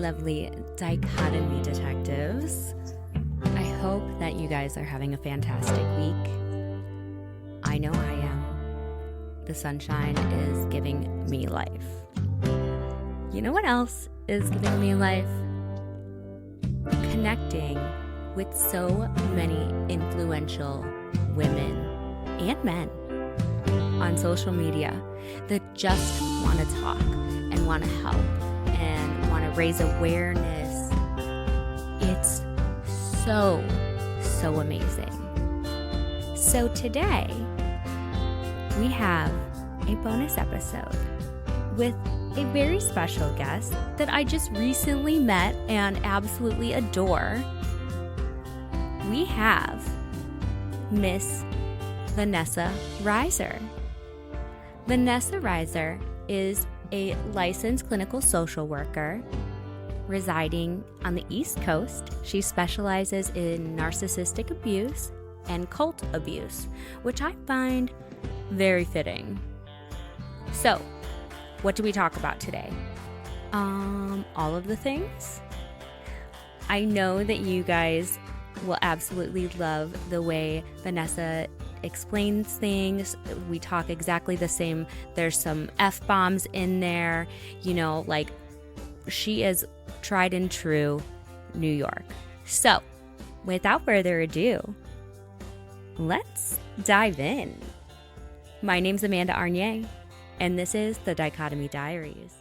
lovely dichotomy detectives. I hope that you guys are having a fantastic week. I know I am. The sunshine is giving me life. You know what else is giving me life? Connecting with so many influential women and men on social media that just want to talk and want to help and want to raise awareness. It's so amazing. So today, we have a bonus episode with a very special guest that I just recently met and absolutely adore. We have Miss Vanessa Reiser. Vanessa Reiser is a licensed clinical social worker residing on the East Coast. She specializes in narcissistic abuse and cult abuse, which I find very fitting. So, what do we talk about today? All of the things. I know that you guys will absolutely love the way Vanessa explains things. We talk exactly the same. There's some F-bombs in there, like she is tried and true New York. So, without further ado, let's dive in. My name's Amanda Arnier, and this is the Dichotomy Diaries.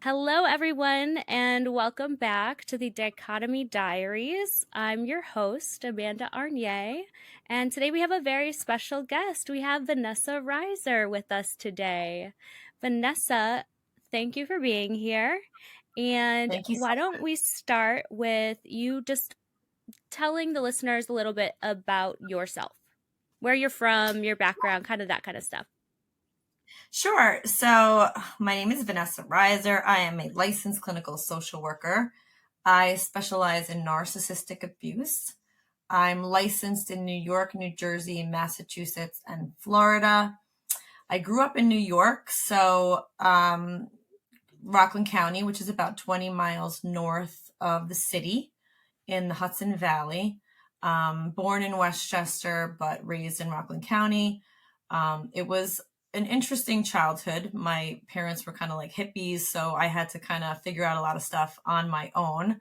Hello, everyone, and welcome back to the Dichotomy Diaries. I'm your host, Amanda Arnier, and today we have a very special guest. We have Vanessa Reiser with us today. Vanessa, thank you for being here. And why don't we start with you just telling the listeners a little bit about yourself, where you're from, your background, kind of that kind of stuff. Sure. So my name is Vanessa Reiser. I am a licensed clinical social worker. I specialize in narcissistic abuse. I'm licensed in New York, New Jersey, Massachusetts, and Florida. I grew up in New York, so Rockland County, which is about 20 miles north of the city in the Hudson Valley. Born in Westchester, but raised in Rockland County. It was an interesting childhood. My parents were kind of like hippies, so I had to kind of figure out a lot of stuff on my own. A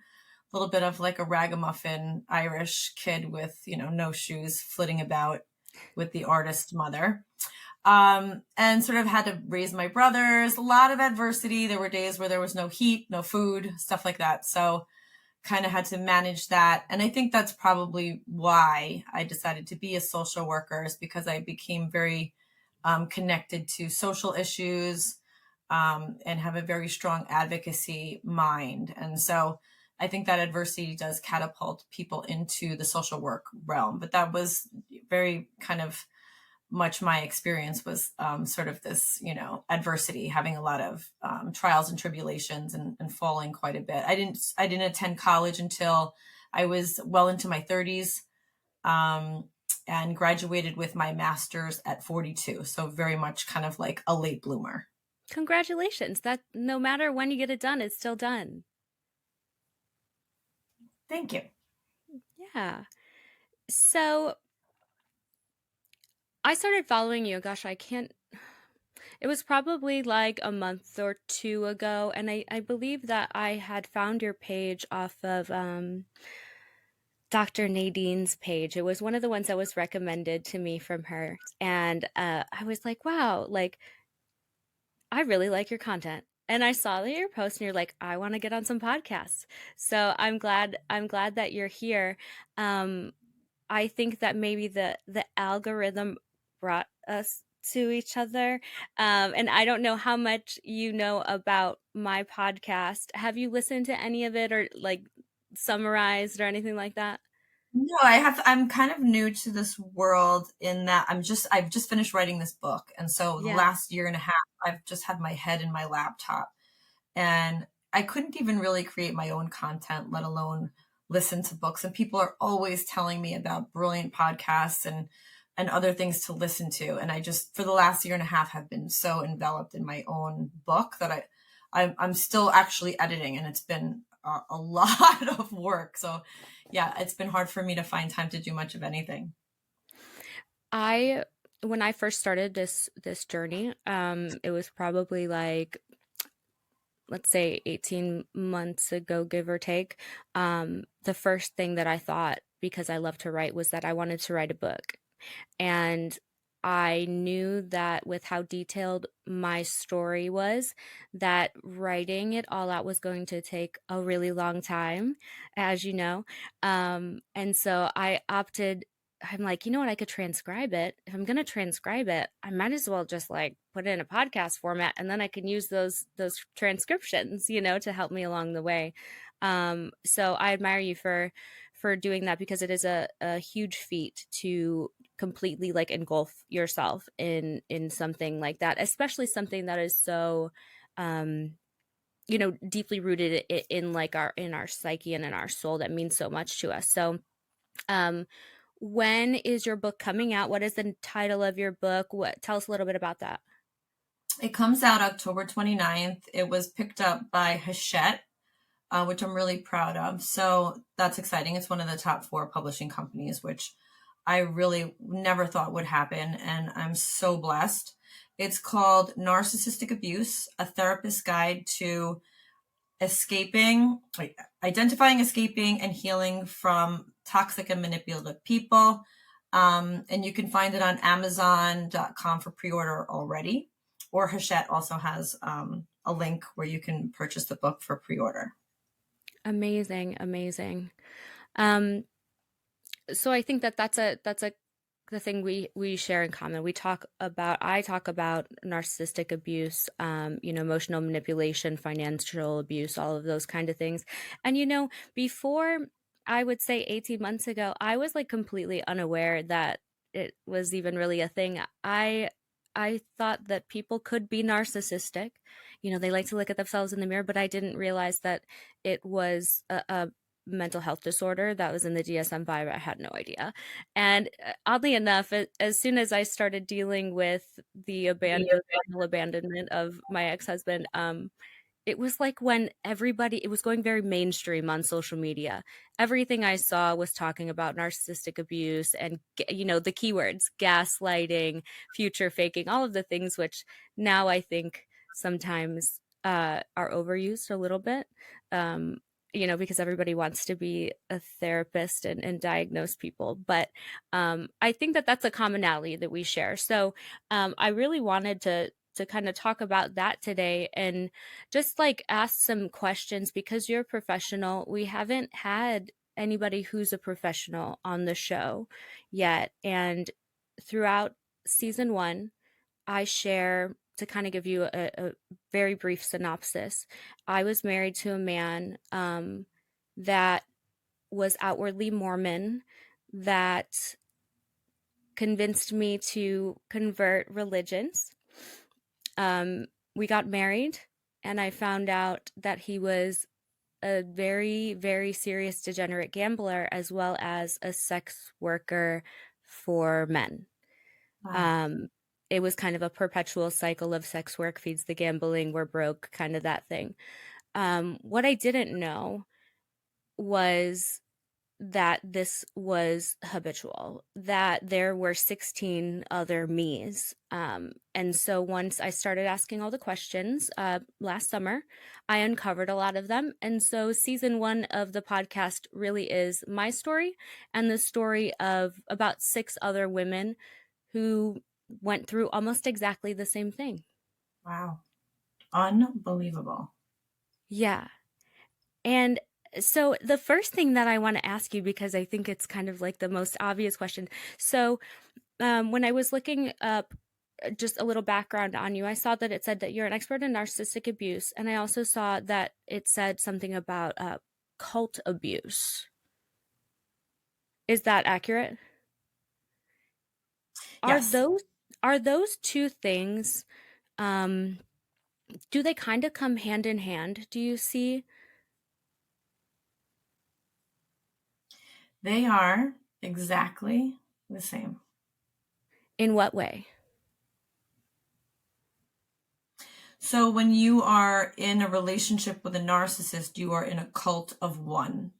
little bit of like a ragamuffin Irish kid with, no shoes, flitting about with the artist mother. And sort of had to raise my brothers. A lot of adversity. There were days where there was no heat, no food, stuff like that. So kind of had to manage that. And I think that's probably why I decided to be a social worker, is because I became very connected to social issues and have a very strong advocacy mind. And so I think that adversity does catapult people into the social work realm. But that was very kind of much my experience was sort of this, adversity, having a lot of trials and tribulations and falling quite a bit. I didn't attend college until I was well into my 30s. And graduated with my master's at 42. So very much kind of like a late bloomer. Congratulations. That no matter when you get it done, it's still done. Thank you. Yeah. So I started following you. Gosh, it was probably like a month or two ago. And I believe that I had found your page off of Dr. Nadine's page. It was one of the ones that was recommended to me from her. And I was like, wow, like, I really like your content. And I saw that your post and you're like, I want to get on some podcasts. So I'm glad that you're here. I think that maybe the algorithm brought us to each other. And I don't know how much you know about my podcast. Have you listened to any of it or like summarized or anything like that? No, I'm kind of new to this world in that I've just finished writing this book. And so the last year and a half, I've just had my head in my laptop, and I couldn't even really create my own content, let alone listen to books. And people are always telling me about brilliant podcasts and other things to listen to. And I just, for the last year and a half, have been so enveloped in my own book that I'm still actually editing, and it's been a lot of work. So yeah, it's been hard for me to find time to do much of anything. When I first started this journey, it was probably like, let's say 18 months ago, give or take. The first thing that I thought, because I love to write, was that I wanted to write a book. And I knew that with how detailed my story was, that writing it all out was going to take a really long time, as you know. And so I opted, I'm like, you know what, I could transcribe it. If I'm going to transcribe it, I might as well just like put it in a podcast format, and then I can use those transcriptions, to help me along the way. So I admire you for doing that, because it is a huge feat to completely like engulf yourself in something like that, especially something that is so deeply rooted in like our psyche and in our soul, that means so much to us. So um when is your book coming out? What is the title of your book? Tell us a little bit about that. It comes out October 29th. It was picked up by Hachette, which I'm really proud of. So that's exciting. It's one of the top 4 publishing companies, which I really never thought would happen. And I'm so blessed. It's called Narcissistic Abuse, a therapist's guide to identifying, escaping, and healing from toxic and manipulative people. And you can find it on Amazon.com for pre-order already. Or Hachette also has a link where you can purchase the book for pre-order. Amazing, amazing. Um, so I think that's the thing we share in common. I talk about narcissistic abuse, emotional manipulation, financial abuse, all of those kind of things. And before, I would say 18 months ago, I was like completely unaware that it was even really a thing. I thought that people could be narcissistic. They like to look at themselves in the mirror, but I didn't realize that it was a mental health disorder that was in the DSM-5. I had no idea. And oddly enough, as soon as I started dealing with the abandonment of my ex-husband, it was like when it was going very mainstream on social media. Everything I saw was talking about narcissistic abuse and, the keywords, gaslighting, future faking, all of the things which now I think sometimes are overused a little bit. Because everybody wants to be a therapist and diagnose people. But I think that that's a commonality that we share. So I really wanted to kind of talk about that today, and just like ask some questions, because you're a professional. We haven't had anybody who's a professional on the show yet. And throughout season 1, I share, to kind of give you a very brief synopsis. I was married to a man that was outwardly Mormon, that convinced me to convert religions. We got married, and I found out that he was a very, very serious degenerate gambler, as well as a sex worker for men. Wow. It was kind of a perpetual cycle of sex work feeds the gambling, we're broke, kind of that thing. What I didn't know was that this was habitual, that there were 16 other me's. And so once I started asking all the questions last summer, I uncovered a lot of them. And so season 1 of the podcast really is my story and the story of about 6 other women who went through almost exactly the same thing. Wow. Unbelievable. Yeah. And so the first thing that I want to ask you, because I think it's kind of like the most obvious question. So when I was looking up just a little background on you, I saw that it said that you're an expert in narcissistic abuse. And I also saw that it said something about cult abuse. Is that accurate? Yes. Are those two things, do they kind of come hand in hand, do you see? They are exactly the same. In what way? So when you are in a relationship with a narcissist, you are in a cult of one.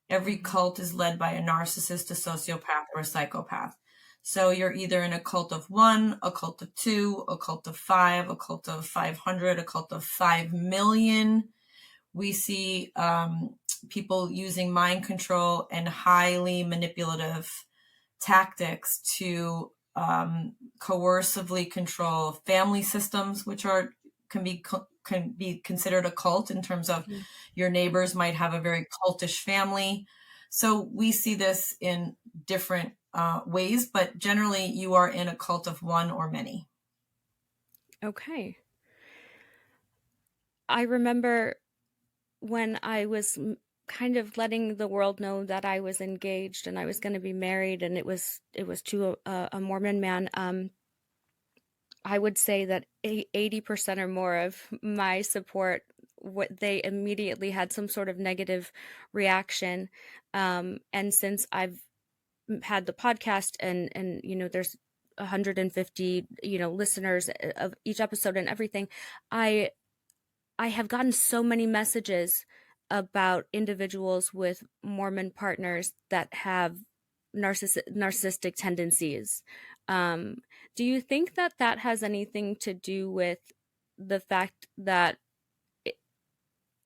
Every cult is led by a narcissist, a sociopath, or a psychopath. So you're either in a cult of one, a cult of two, a cult of five, a cult of 500, a cult of 5 million. We see people using mind control and highly manipulative tactics to coercively control family systems, which can be considered a cult in terms of your neighbors might have a very cultish family. So we see this in different ways, but generally you are in a cult of one or many. Okay. I remember when I was kind of letting the world know that I was engaged and I was going to be married, and it was to a Mormon man. I would say that 80% or more of my support, what they immediately had some sort of negative reaction. And since I've had the podcast and there's 150 listeners of each episode and everything, I have gotten so many messages about individuals with Mormon partners that have narcissistic tendencies. Do you think that that has anything to do with the fact that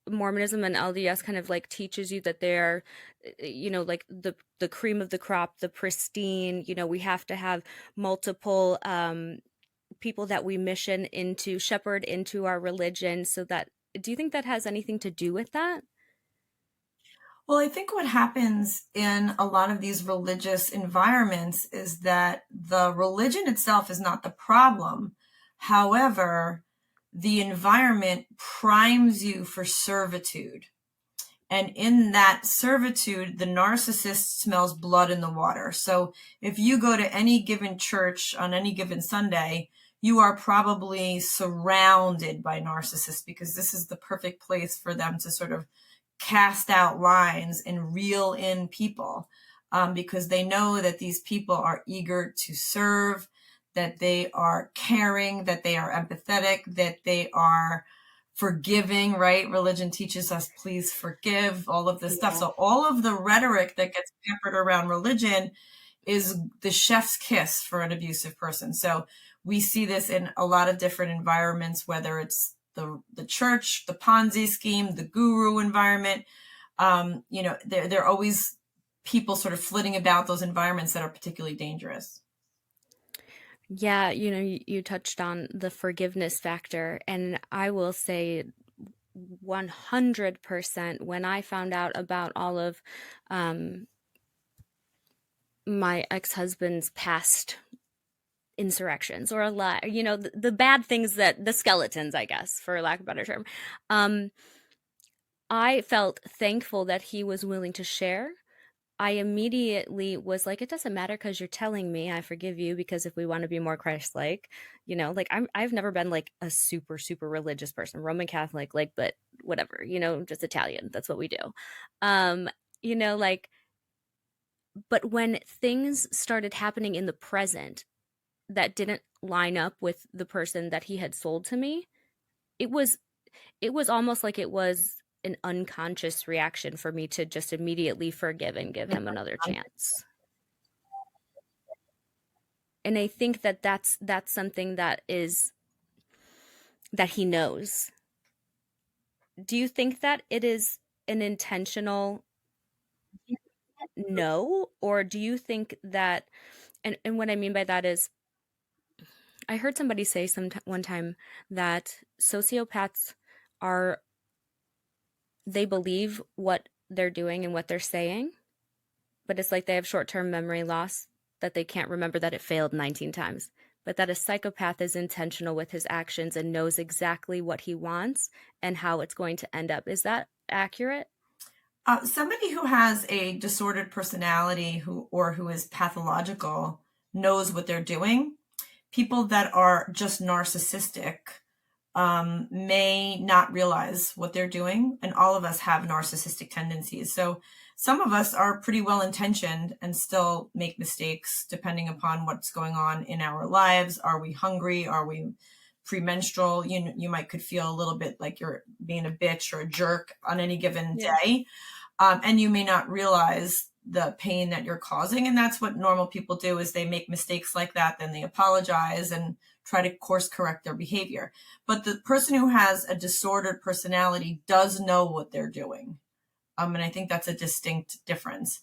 Mormonism and LDS kind of like teaches you that they're, like the cream of the crop, the pristine, we have to have multiple people that we mission into, shepherd into our religion, so that, do you think that has anything to do with that? Well, I think what happens in a lot of these religious environments is that the religion itself is not the problem. However, the environment primes you for servitude. And in that servitude, the narcissist smells blood in the water. So if you go to any given church on any given Sunday, you are probably surrounded by narcissists, because this is the perfect place for them to sort of cast out lines and reel in people, because they know that these people are eager to serve, that they are caring, that they are empathetic, that they are forgiving, right? Religion teaches us, please forgive, all of this stuff. So all of the rhetoric that gets peppered around religion is the chef's kiss for an abusive person. So we see this in a lot of different environments, whether it's the church, the Ponzi scheme, the guru environment. There are always people sort of flitting about those environments that are particularly dangerous. Yeah, you touched on the forgiveness factor, and I will say 100% when I found out about all of my ex-husband's past insurrections or the bad things, that the skeletons, I guess, for lack of a better term, I felt thankful that he was willing to share. I immediately was like, it doesn't matter because you're telling me, I forgive you, because if we want to be more Christ-like, like I've never been like a super, super religious person, Roman Catholic, but whatever, just Italian. That's what we do. Like, but when things started happening in the present that didn't line up with the person that he had sold to me, it was almost like it was an unconscious reaction for me to just immediately forgive and give him another chance. And I think that that's something that he knows. Do you think that it is an intentional no, or do you think that, and what I mean by that is, I heard somebody say one time that sociopaths they believe what they're doing and what they're saying, but it's like they have short-term memory loss, that they can't remember that it failed 19 times. But that a psychopath is intentional with his actions and knows exactly what he wants and how it's going to end up. Is that accurate? Somebody who has a disordered personality who is pathological knows what they're doing. People that are just narcissistic may not realize what they're doing. And all of us have narcissistic tendencies. So some of us are pretty well intentioned and still make mistakes depending upon what's going on in our lives. Are we hungry? Are we premenstrual, you might could feel a little bit like you're being a bitch or a jerk on any given Yeah. day. And you may not realize the pain that you're causing. And that's what normal people do, is they make mistakes like that, then they apologize and try to course correct their behavior. But the person who has a disordered personality does know what they're doing. And I think that's a distinct difference.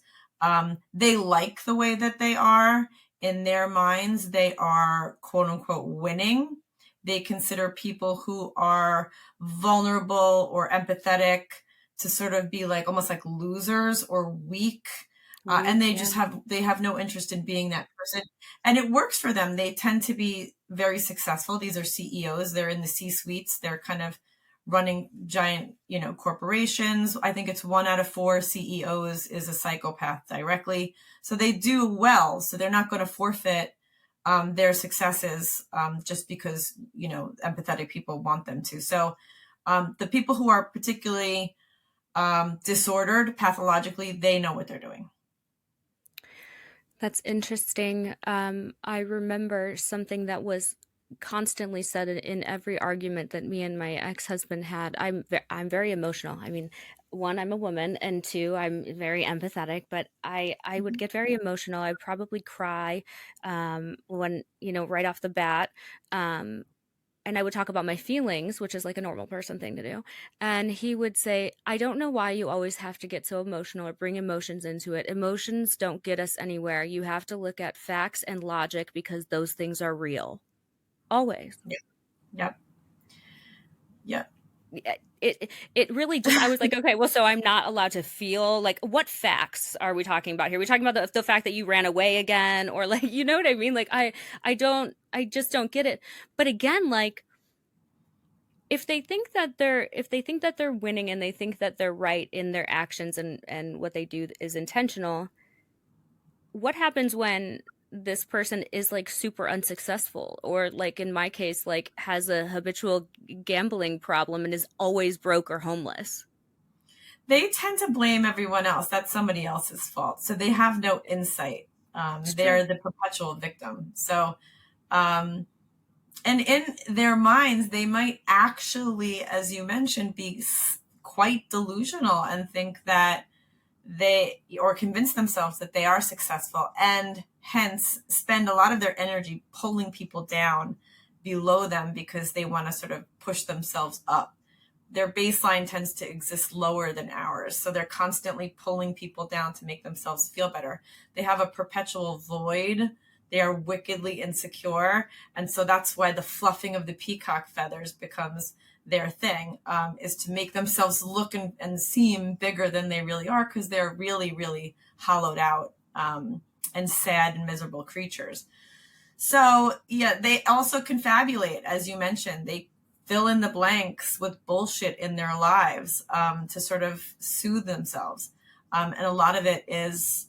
They like the way that they are. In their minds, they are quote unquote winning. They consider people who are vulnerable or empathetic to sort of be like almost like losers or weak. And they just have no interest in being that person. And it works for them. They tend to be very successful. These are CEOs. They're in the C-suites. They're kind of running giant, corporations. I think it's 1 out of 4 CEOs is a psychopath directly. So they do well. So they're not going to forfeit their successes just because, empathetic people want them to. So the people who are particularly disordered pathologically, they know what they're doing. That's interesting. I remember something that was constantly said in every argument that me and my ex-husband had. I'm very emotional. I mean, one, I'm a woman, and two, I'm very empathetic, but I would get very emotional. I'd probably cry when, right off the bat. And I would talk about my feelings, which is like a normal person thing to do. And he would say, I don't know why you always have to get so emotional or bring emotions into it. Emotions don't get us anywhere. You have to look at facts and logic because those things are real. Always. Yep. It really just, I was like, okay, well, so I'm not allowed to feel. Like, what facts are we talking about here? Are we talking about the fact that you ran away again, or like, you know what I mean? Like, I just don't get it. But again, like, if they think that they're winning and they think that they're right in their actions and what they do is intentional, what happens when this person is like super unsuccessful, or like in my case, like has a habitual gambling problem and is always broke or homeless? They tend to blame everyone else. That's somebody else's fault. So they have no insight. They're the perpetual victim. So, and in their minds, they might actually, as you mentioned, be quite delusional and think that or convince themselves that they are successful, and hence spend a lot of their energy pulling people down below them because they want to sort of push themselves up. Their baseline tends to exist lower than ours. So they're constantly pulling people down to make themselves feel better. They have a perpetual void. They are wickedly insecure. And so that's why the fluffing of the peacock feathers becomes their thing, is to make themselves look and seem bigger than they really are, because they're really, really hollowed out and sad and miserable creatures. So, yeah, they also confabulate, as you mentioned. They fill in the blanks with bullshit in their lives to sort of soothe themselves. And a lot of it is,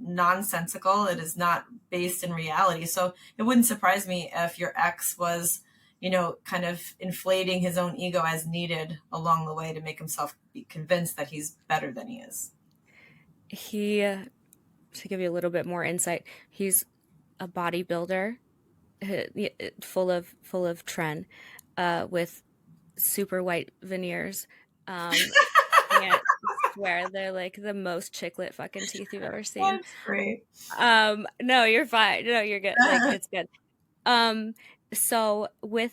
nonsensical. It is not based in reality. So it wouldn't surprise me if your ex was, kind of inflating his own ego as needed along the way to make himself be convinced that he's better than he is. To give you a little bit more insight, he's a bodybuilder, full of tren, with super white veneers. Can't swear they're like the most chiclet fucking teeth you've ever seen. That's great. No, you're fine. No, you're good. Like, it's good. So with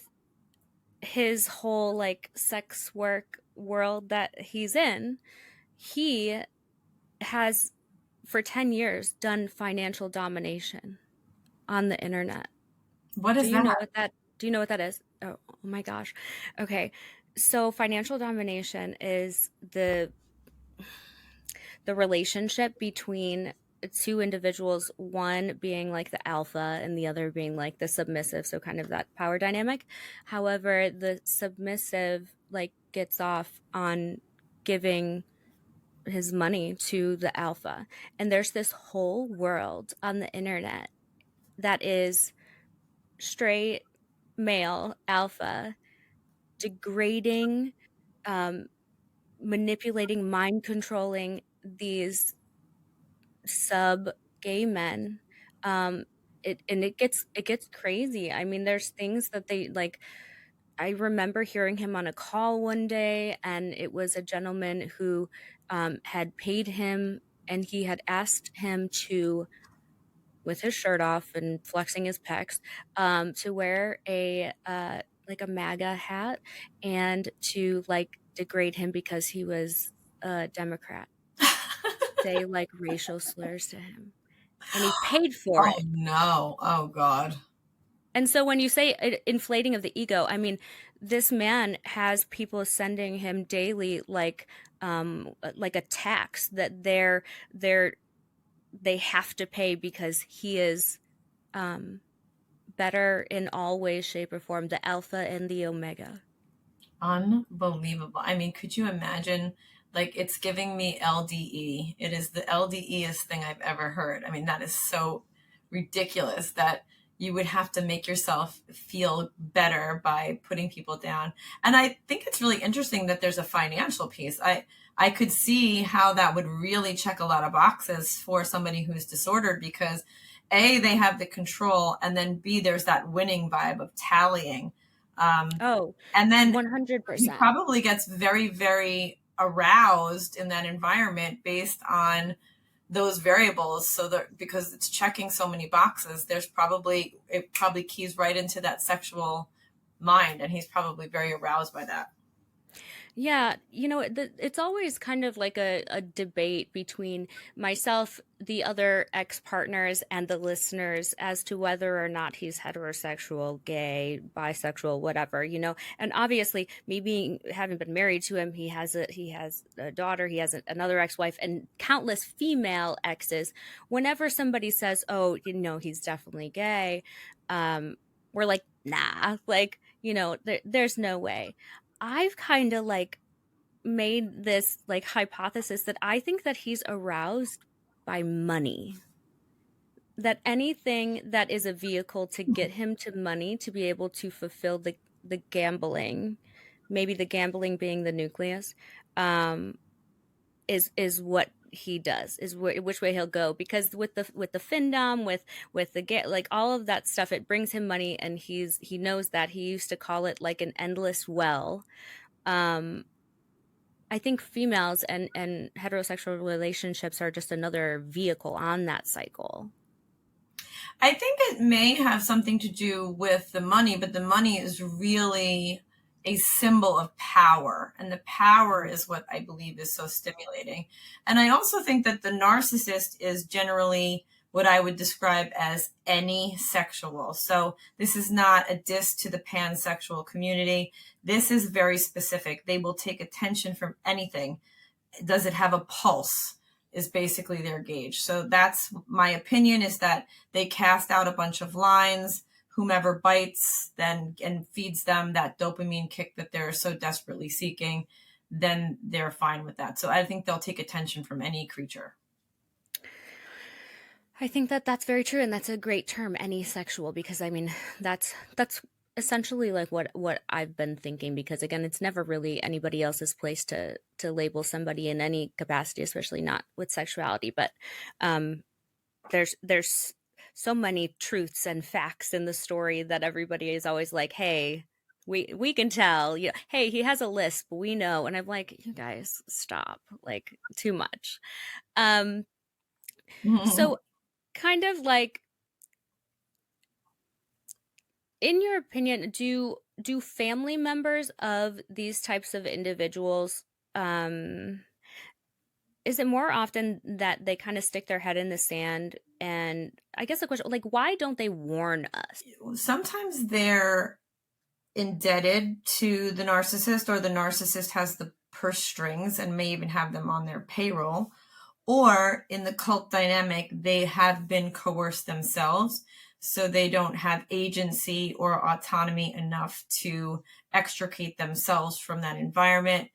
his whole like sex work world that he's in, he has for 10 years done financial domination on the internet. What is Do you that? know what that do you know what that is? Oh my gosh. Okay. So financial domination is the relationship between two individuals, one being like the alpha and the other being like the submissive, so kind of that power dynamic. However, the submissive like gets off on giving his money to the alpha, and there's this whole world on the internet that is straight male alpha degrading, manipulating, mind controlling these sub gay men, it gets crazy. I mean, there's things that they like. I remember hearing him on a call one day, and it was a gentleman who had paid him, and he had asked him to, with his shirt off and flexing his pecs, to wear a like a MAGA hat and to like degrade him because he was a Democrat, say like racial slurs to him, and he paid for Oh it. no. Oh God. And so when you say inflating of the ego, I mean, this man has people sending him daily like a tax that they have to pay because he is um better in all ways, shape, or form, the alpha and the omega. Unbelievable. I mean, could you imagine? Like, it's giving me LDE. It is the LDEest thing I've ever heard. I mean, that is so ridiculous that you would have to make yourself feel better by putting people down. And I think it's really interesting that there's a financial piece. I could see how that would really check a lot of boxes for somebody who's disordered because A, they have the control, and then B, there's that winning vibe of tallying. Oh, And then he 100%. probably gets very, very aroused in that environment based on those variables. So that because it's checking so many boxes, it probably keys right into that sexual mind, and he's probably very aroused by that. Yeah, it's always kind of like a debate between myself, the other ex-partners, and the listeners as to whether or not he's heterosexual, gay, bisexual, whatever. And obviously, me having been married to him, he has a daughter, he has another ex-wife, and countless female exes. Whenever somebody says, "Oh, he's definitely gay," we're like, "Nah," like, there's no way. I've kind of like made this like hypothesis that I think that he's aroused by money. That anything that is a vehicle to get him to money to be able to fulfill the gambling, maybe the gambling being the nucleus, um, is what he does, is which way he'll go. Because with the findom, with the get like all of that stuff, it brings him money, and he knows that. He used to call it like an endless well. Um, I think females and heterosexual relationships are just another vehicle on that cycle. I think it may have something to do with the money, but the money is really a symbol of power. And the power is what I believe is so stimulating. And I also think that the narcissist is generally what I would describe as any sexual. So this is not a diss to the pansexual community. This is very specific. They will take attention from anything. Does it have a pulse? Is basically their gauge. So that's my opinion, is that they cast out a bunch of lines. Whomever bites then and feeds them that dopamine kick that they're so desperately seeking, then they're fine with that. So I think they'll take attention from any creature. I think that that's very true, and that's a great term, anisexual, because I mean that's essentially like what I've been thinking. Because again, it's never really anybody else's place to label somebody in any capacity, especially not with sexuality. But um, there's so many truths and facts in the story that everybody is always like, "Hey, we can tell, hey, he has a lisp, we know," and I'm like, "You guys, stop! Like too much." Um, so kind of like, in your opinion, do family members of these types of individuals, is it more often that they kind of stick their head in the sand? And I guess the question, like, why don't they warn us? Sometimes they're indebted to the narcissist, or the narcissist has the purse strings and may even have them on their payroll. Or in the cult dynamic, they have been coerced themselves, so they don't have agency or autonomy enough to extricate themselves from that environment.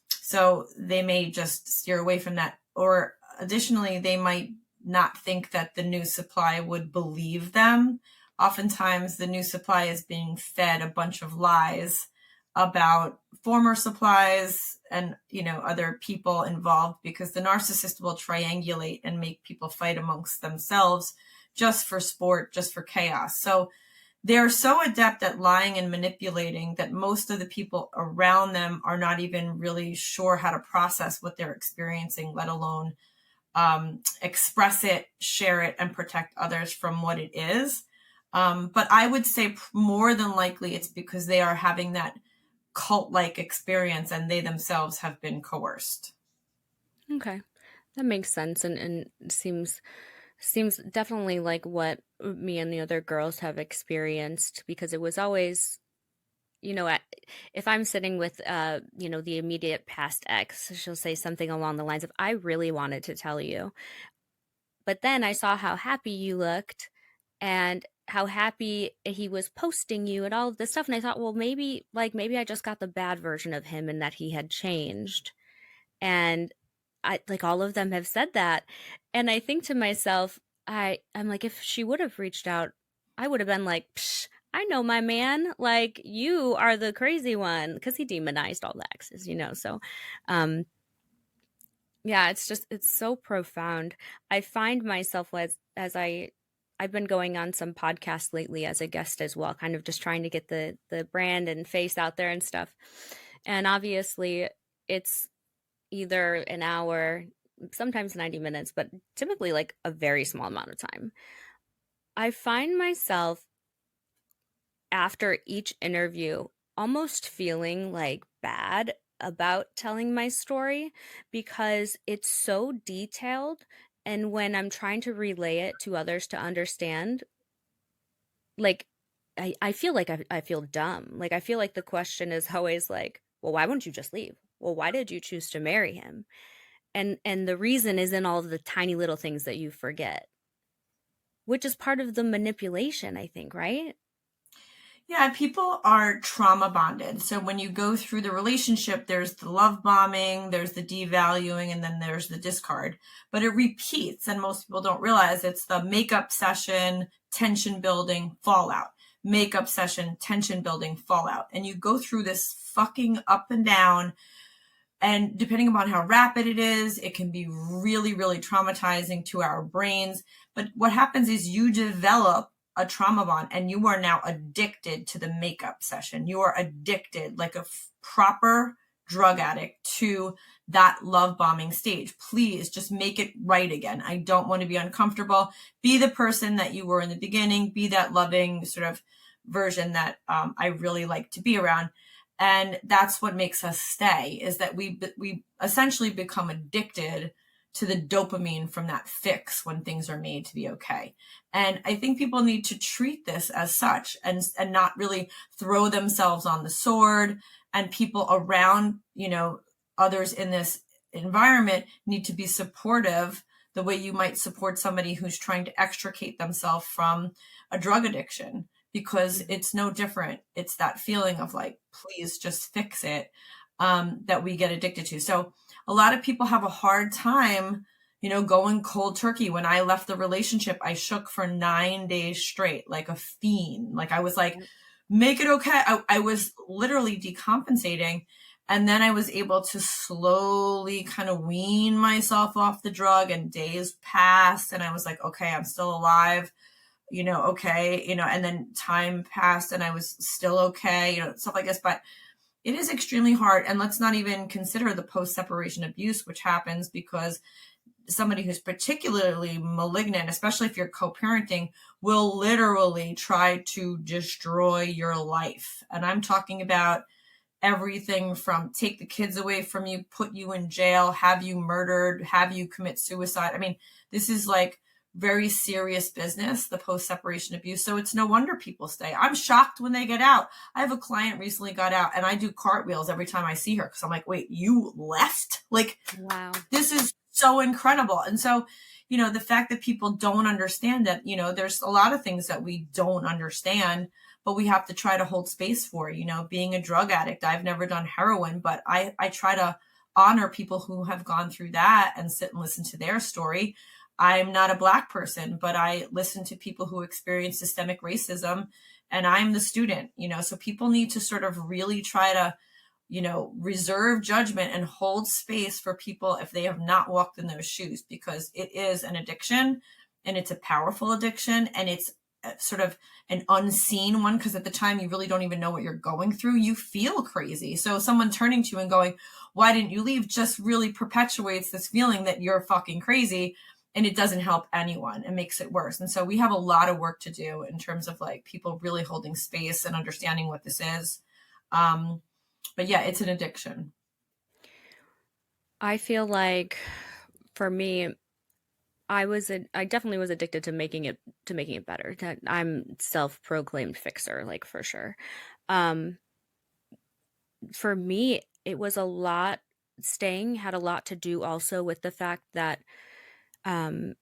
So they may just steer away from that. Or additionally, they might not think that the new supply would believe them. Oftentimes, the new supply is being fed a bunch of lies about former supplies and other people involved, because the narcissist will triangulate and make people fight amongst themselves just for sport, just for chaos. So they're so adept at lying and manipulating that most of the people around them are not even really sure how to process what they're experiencing, let alone express it, share it, and protect others from what it is. But I would say more than likely it's because they are having that cult-like experience and they themselves have been coerced. Okay. That makes sense and seems definitely like what me and the other girls have experienced, because it was always, if I'm sitting with the immediate past ex, she'll say something along the lines of, I really wanted to tell you, but then I saw how happy you looked and how happy he was posting you and all of this stuff, and I thought, well, maybe I just got the bad version of him and that he had changed. And I like all of them have said that. And I think to myself, I'm like, if she would have reached out, I would have been like, psh, I know my man. Like, you are the crazy one, because he demonized all the exes, So, yeah, it's so profound. I find myself as I've been going on some podcasts lately as a guest as well, kind of just trying to get the brand and face out there and stuff. And obviously, it's either an hour, sometimes 90 minutes, but typically like a very small amount of time. I find myself after each interview almost feeling like bad about telling my story because it's so detailed. And when I'm trying to relay it to others to understand, like, I feel like I feel dumb. Like, I feel like the question is always like, well, why wouldn't you just leave? Well, why did you choose to marry him? And the reason is in all of the tiny little things that you forget, which is part of the manipulation, I think, right? Yeah, people are trauma bonded. So when you go through the relationship, there's the love bombing, there's the devaluing, and then there's the discard. But it repeats, and most people don't realize it's the makeup session, tension building, fallout. Makeup session, tension building, fallout. And you go through this fucking up and down. And depending upon how rapid it is, it can be really, really traumatizing to our brains. But what happens is you develop a trauma bond and you are now addicted to the makeup session. You are addicted like a proper drug addict to that love bombing stage. Please just make it right again. I don't want to be uncomfortable. Be the person that you were in the beginning. Be that loving sort of version that I really like to be around. And that's what makes us stay, is that we essentially become addicted to the dopamine from that fix when things are made to be okay. And I think people need to treat this as such and not really throw themselves on the sword. And people around, others in this environment need to be supportive the way you might support somebody who's trying to extricate themselves from a drug addiction. Because it's no different. It's that feeling of like, please just fix it, that we get addicted to. So a lot of people have a hard time, going cold turkey. When I left the relationship, I shook for 9 days straight, like a fiend. Like I was like, make it okay. I was literally decompensating. And then I was able to slowly kind of wean myself off the drug, and days passed. And I was like, okay, I'm still alive. Okay, and then time passed and I was still okay, stuff like this. But it is extremely hard. And let's not even consider the post-separation abuse, which happens because somebody who's particularly malignant, especially if you're co-parenting, will literally try to destroy your life. And I'm talking about everything from take the kids away from you, put you in jail, have you murdered, have you commit suicide. I mean, this is like very serious business, the post-separation abuse. So it's no wonder people stay. I'm shocked when they get out. I have a client recently got out and I do cartwheels every time I see her because I'm like, wait, you left? Like, wow, this is so incredible. And so, the fact that people don't understand that, there's a lot of things that we don't understand, but we have to try to hold space for, being a drug addict. I've never done heroin, but I try to honor people who have gone through that and sit and listen to their story. I'm not a Black person, but I listen to people who experience systemic racism, and I'm the student, so people need to sort of really try to, reserve judgment and hold space for people if they have not walked in those shoes, because it is an addiction and it's a powerful addiction, and it's sort of an unseen one, because at the time you really don't even know what you're going through. You feel crazy. So someone turning to you and going, why didn't you leave, just really perpetuates this feeling that you're fucking crazy, and it doesn't help anyone. It makes it worse. And so we have a lot of work to do in terms of like people really holding space and understanding what this is. But yeah, it's an addiction. I feel like for me, I definitely was addicted to making it better. That I'm self-proclaimed fixer, like for sure. Um, for me, it was a lot. Staying had a lot to do also with the fact that um,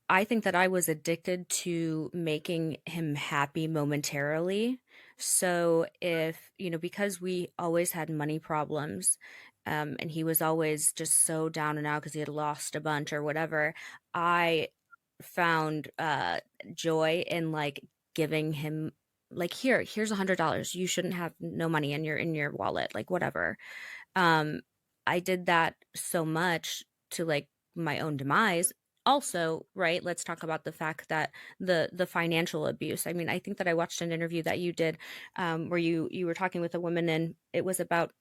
I think that I was addicted to making him happy momentarily. So if, because we always had money problems, and he was always just so down and out because he had lost a bunch or whatever, I found joy in like giving him like here's $100. You shouldn't have no money in your wallet, like whatever. Um, I did that so much to like my own demise. Also, right, let's talk about the fact that the financial abuse. I mean, I think that I watched an interview that you did, where you were talking with a woman, and it was about,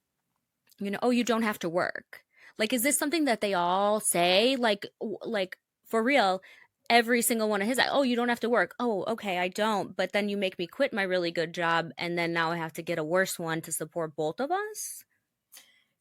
oh, you don't have to work. Like, is this something that they all say? Like for real, every single one of his, oh, you don't have to work. Oh, okay, I don't. But then you make me quit my really good job, and then now I have to get a worse one to support both of us.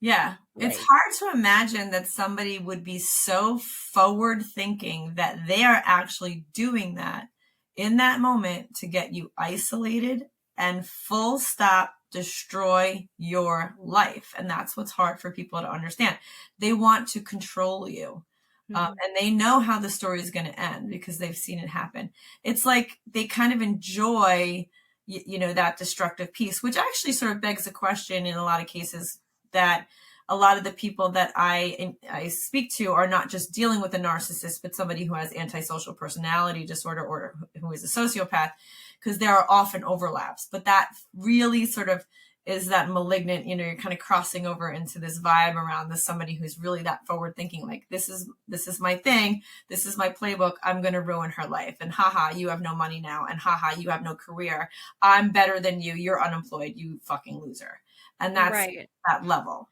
Yeah, it's Like, hard to imagine that somebody would be so forward thinking that they are actually doing that in that moment to get you isolated and full stop destroy your life. And that's what's hard for people to understand. They want to control you. mhm. And they know how the story is going to end because they've seen it happen. It's like they kind of enjoy, that destructive piece, which actually sort of begs the question in a lot of cases that a lot of the people that I speak to are not just dealing with a narcissist, but somebody who has antisocial personality disorder or who is a sociopath, because there are often overlaps. But that really sort of is that malignant, you're kind of crossing over into this vibe around this somebody who's really that forward thinking, like this is my thing, this is my playbook, I'm going to ruin her life, and haha, you have no money now, and haha, you have no career, I'm better than you, you're unemployed, you fucking loser. And that's Right. that level.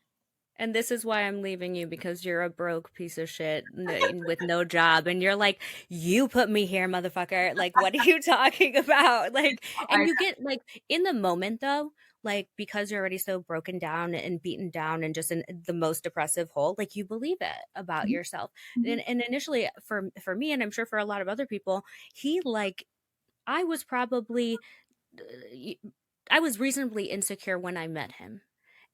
And this is why I'm leaving you, because you're a broke piece of shit with no job. And you're like, you put me here, motherfucker. Like, what are you talking about? Like, and I, you get like in the moment though, like because you're already so broken down and beaten down and just in the most depressive hole, like you believe it about yourself. And initially for me, and I'm sure for a lot of other people, he like I was probably I was reasonably insecure when I met him,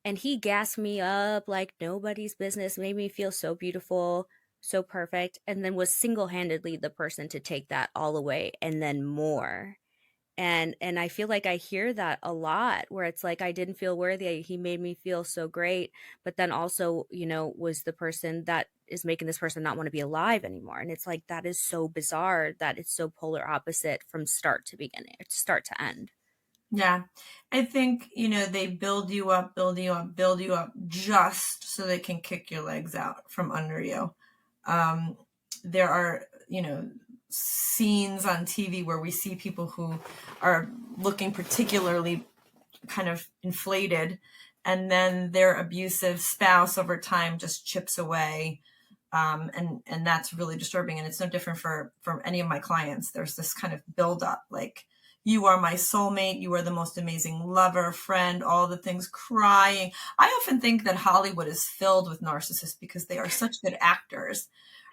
and he gassed me up like nobody's business, made me feel so beautiful, so perfect, and then was single-handedly the person to take that all away and then more. And I feel like I hear that a lot, where it's like I didn't feel worthy. He made me feel so great, but then also, was the person that is making this person not want to be alive anymore. And it's like that is so bizarre that it's so polar opposite from start to beginning, start to end. yeah, I think, they build you up, build you up, build you up just so they can kick your legs out from under you. Um, there are, scenes on TV where we see people who are looking particularly kind of inflated, and then their abusive spouse over time just chips away. And that's really disturbing. And it's no different for any of my clients. There's this kind of buildup, like, you are my soulmate, you are the most amazing lover, friend, all the things, crying. I often think that Hollywood is filled with narcissists because they are such good actors,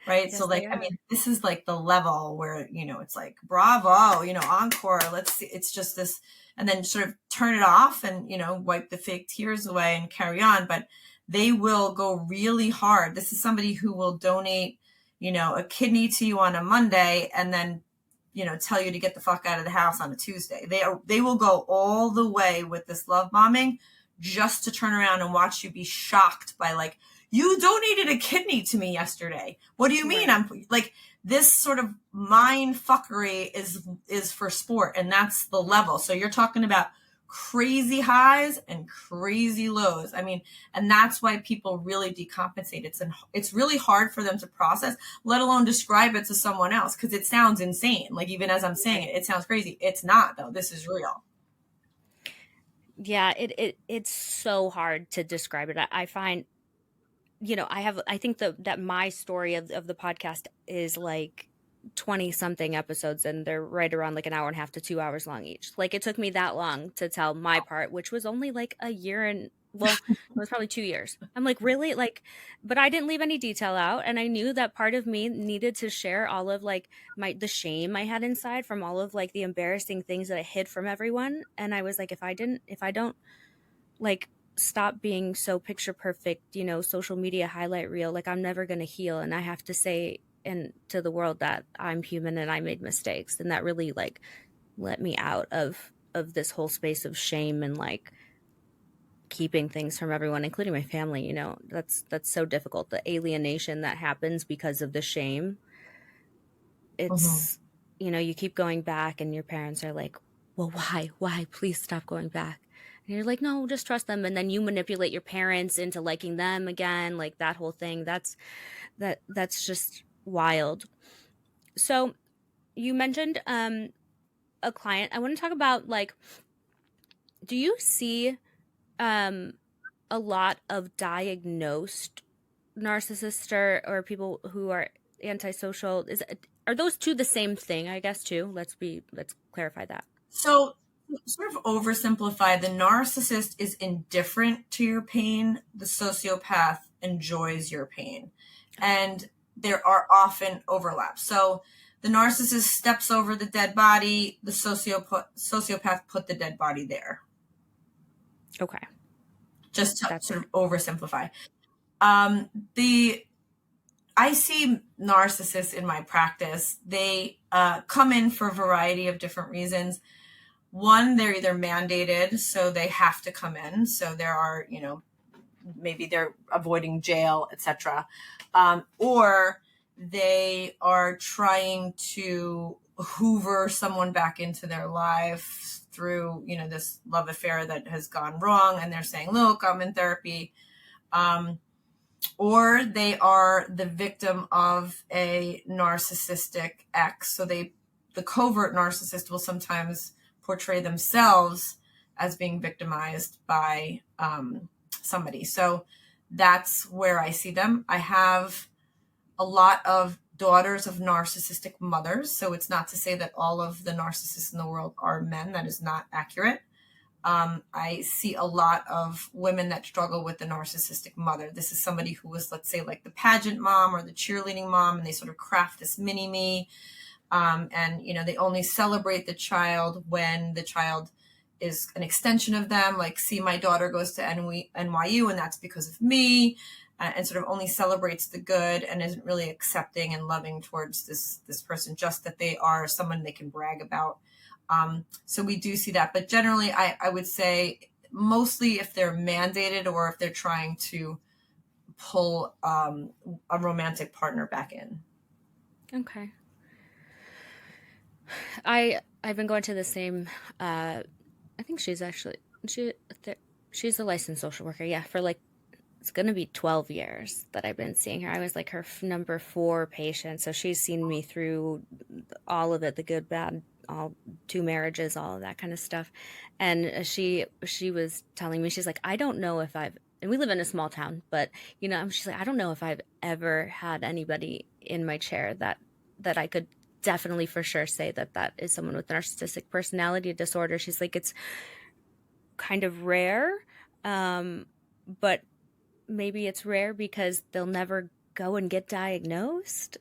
right? So Yes, like, they I are. mean, this is like the level where, it's like, bravo, encore, let's see. It's just this, and then sort of turn it off and, wipe the fake tears away and carry on. But they will go really hard. This is somebody who will donate, a kidney to you on a Monday and then, tell you to get the fuck out of the house on a Tuesday. They will go all the way with this love bombing just to turn around and watch you be shocked by, like, you donated a kidney to me yesterday. What do you mean? Right. I'm like, this sort of mind fuckery is for sport, and that's the level. So you're talking about crazy highs and crazy lows. I mean, and that's why people really decompensate. It's really hard for them to process, let alone describe it to someone else, because it sounds insane. Like, even as I'm saying it sounds crazy. It's not, though. This is real. Yeah, it's so hard to describe it. I find, I think that my story of the podcast is like 20 something episodes, and they're right around like an hour and a half to 2 hours long each. Like, it took me that long to tell my part, which was only like a year, and well, it was probably 2 years. I'm like, really? Like, but I didn't leave any detail out, and I knew that part of me needed to share all of like the shame I had inside from all of like the embarrassing things that I hid from everyone. And I was like, if I don't like stop being so picture perfect, social media highlight reel, like, I'm never going to heal. And I have to say and to the world that I'm human and I made mistakes. And that really like let me out of this whole space of shame and like keeping things from everyone, including my family. That's so difficult. The alienation that happens because of the shame. It's, you keep going back and your parents are like, well, why, please stop going back. And you're like, no, just trust them. And then you manipulate your parents into liking them again. Like, that whole thing, that's just wild. So you mentioned a client. I want to talk about, like, do you see a lot of diagnosed narcissists or people who are antisocial? Are those two the same thing, I guess, too? Let's clarify that. So, sort of oversimplify, the narcissist is indifferent to your pain. The sociopath enjoys your pain. And there are often overlaps. So the narcissist steps over the dead body. The sociopath put the dead body there. Okay. Just to sort of oversimplify. I see narcissists in my practice. They come in for a variety of different reasons. One, they're either mandated, so they have to come in. So there are, maybe they're avoiding jail, etc. Or they are trying to hoover someone back into their life through, this love affair that has gone wrong. And they're saying, look, I'm in therapy. Or they are the victim of a narcissistic ex. So the covert narcissist will sometimes portray themselves as being victimized by somebody. So that's where I see them. I have a lot of daughters of narcissistic mothers. So it's not to say that all of the narcissists in the world are men. That is not accurate. I see a lot of women that struggle with the narcissistic mother. This is somebody who was, let's say, like the pageant mom or the cheerleading mom, and they sort of craft this mini-me. And, they only celebrate the child when the child is an extension of them. Like, see, my daughter goes to NYU and that's because of me, and sort of only celebrates the good and isn't really accepting and loving towards this person, just that they are someone they can brag about. So we do see that. But generally, I would say mostly if they're mandated or if they're trying to pull a romantic partner back in. Okay. I've been going to the same, I think she's a licensed social worker. Yeah. For like, it's going to be 12 years that I've been seeing her. I was like her number 4 patient. So she's seen me through all of it, the good, bad, all 2 marriages, all of that kind of stuff. And she was telling me, she's like, I don't know if and we live in a small town, but she's like, I don't know if I've ever had anybody in my chair that I could definitely for sure say that is someone with narcissistic personality disorder. She's like, it's kind of rare, but maybe it's rare because they'll never go and get diagnosed.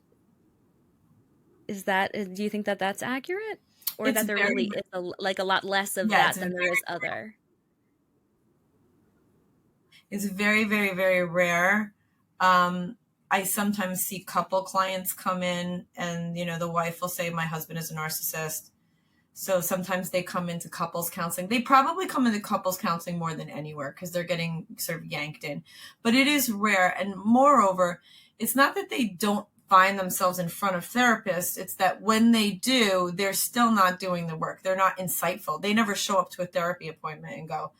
Do you think that that's accurate? Or that there really is a lot less of that than there is other? It's very, very, very rare. I sometimes see couple clients come in and, the wife will say, my husband is a narcissist. So sometimes they come into couples counseling. They probably come into couples counseling more than anywhere because they're getting sort of yanked in. But it is rare. And moreover, it's not that they don't find themselves in front of therapists, it's that when they do, they're still not doing the work. They're not insightful. They never show up to a therapy appointment and go,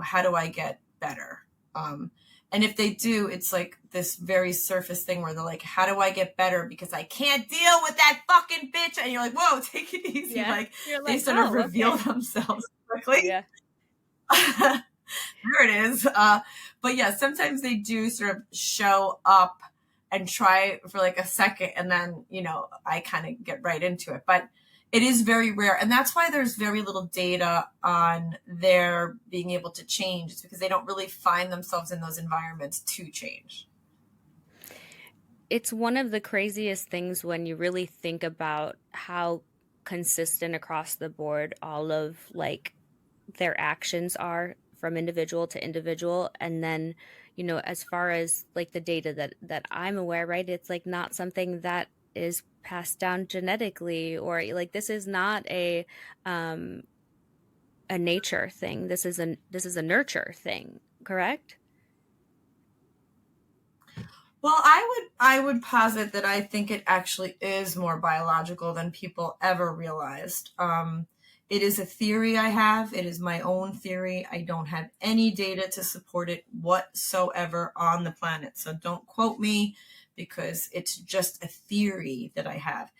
how do I get better? And if they do, it's like this very surface thing where they're like, how do I get better? Because I can't deal with that fucking bitch. And you're like, whoa, take it easy. Yeah. Like, They sort of reveal themselves quickly. Yeah. There it is. But yeah, sometimes they do sort of show up and try for like a second, and then, I kind of get right into it. But it is very rare. And that's why there's very little data on their being able to change. It's because they don't really find themselves in those environments to change. It's one of the craziest things when you really think about how consistent across the board all of like their actions are from individual to individual. And then, as far as like the data that I'm aware, right, it's like not something that is passed down genetically, or like this is not a nature thing. This is a nurture thing, correct? Well, I would posit that I think it actually is more biological than people ever realized. It is a theory I have. It is my own theory. I don't have any data to support it whatsoever on the planet. So don't quote me, because it's just a theory that I have.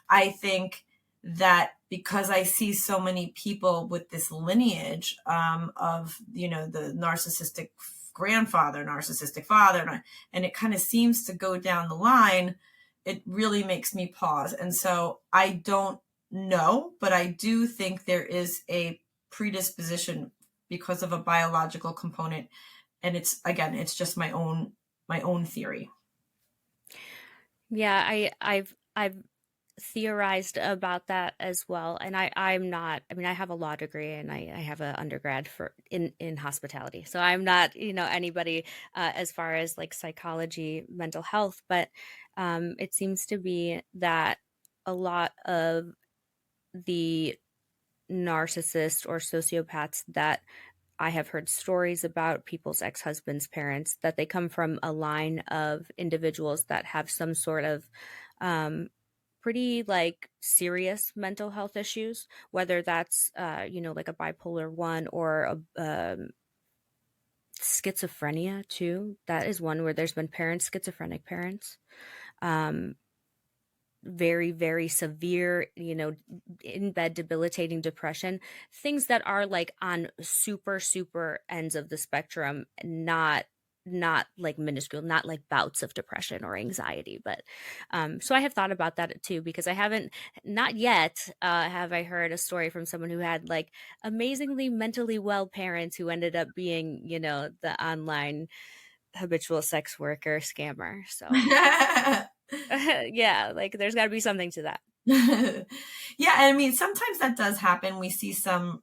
I think that because I see so many people with this lineage of, the narcissistic grandfather, narcissistic father, and it kind of seems to go down the line, it really makes me pause. And so I don't know, but I do think there is a predisposition because of a biological component. And it's just my own theory. Yeah, I've theorized about that as well. And I'm not, I have a law degree and I have an undergrad in hospitality. So I'm not, anybody as far as like psychology, mental health, but it seems to be that a lot of the narcissists or sociopaths that I have heard stories about people's ex-husbands' parents, that they come from a line of individuals that have some sort of pretty like serious mental health issues, whether that's like a bipolar 1 or a schizophrenia too. That is one where there's been schizophrenic parents. Very, very severe, in bed debilitating depression, things that are like on super, super ends of the spectrum, not like minuscule, not like bouts of depression or anxiety. But so I have thought about that too, because I haven't, not yet, have I heard a story from someone who had like amazingly mentally well parents who ended up being, the online habitual sex worker scammer. So yeah, like there's got to be something to that. Yeah, I mean, sometimes that does happen. We see some